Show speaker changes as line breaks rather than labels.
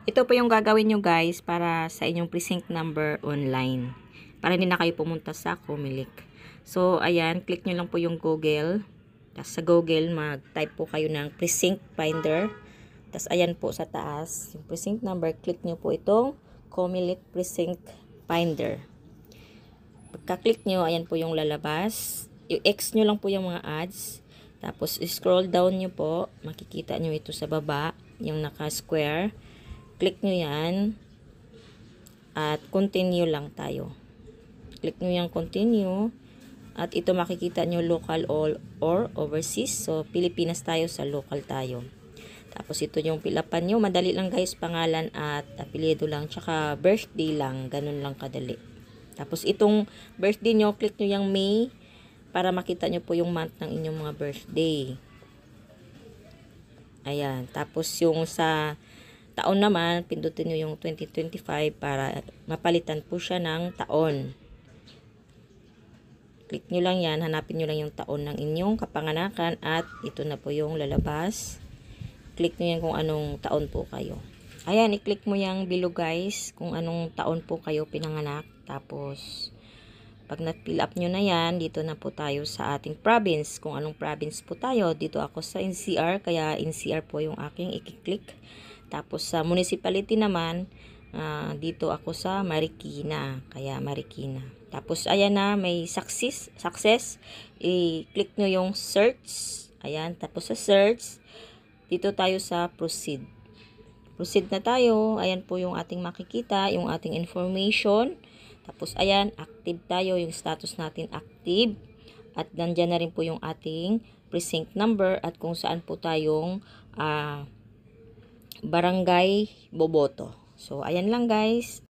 Ito po yung gagawin nyo guys para sa inyong precinct number online. Para hindi na kayo pumunta sa Comelec. So, ayan, click nyo lang po yung Google. Tapos sa Google, mag-type po kayo ng precinct finder. Tapos ayan po sa taas, yung precinct number, click nyo po itong Comelec precinct finder. Pagka-click nyo, ayan po yung lalabas. Yung X nyo lang po yung mga ads. Tapos, scroll down nyo po. Makikita nyo ito sa baba, yung naka-square. Click nyo yan. At continue lang tayo. Click nyo yung continue. At ito makikita nyo local or overseas. So, Pilipinas tayo, sa local tayo. Tapos, ito yung pilapan nyo. Madali lang guys, pangalan at apelyido lang. Tsaka birthday lang. Ganun lang kadali. Tapos, itong birthday nyo, click nyo yung May para makita nyo po yung month ng inyong mga birthday. Ayan. Tapos, yung sa taon naman, pindutin nyo yung 2025 para mapalitan po siya ng taon. Click nyo lang yan, hanapin nyo lang yung taon ng inyong kapanganakan at ito na po yung lalabas. Click nyo yan kung anong taon po kayo. Ayan, i-click mo yung below guys kung anong taon po kayo pinanganak. Tapos, pag na-fill up nyo na yan, dito na po tayo sa ating province. Kung anong province po tayo, dito ako sa NCR, kaya NCR po yung aking i-click. Tapos sa municipality naman, dito ako sa Marikina. Kaya Marikina. Tapos ayan na, may success. I-click nyo yung search. Ayan, tapos sa search, dito tayo sa proceed. Proceed na tayo. Ayan po yung ating makikita, yung ating information. Tapos ayan, active tayo. Yung status natin active. At nandyan na rin po yung ating precinct number at kung saan po tayong barangay boboto. So, ayan lang guys.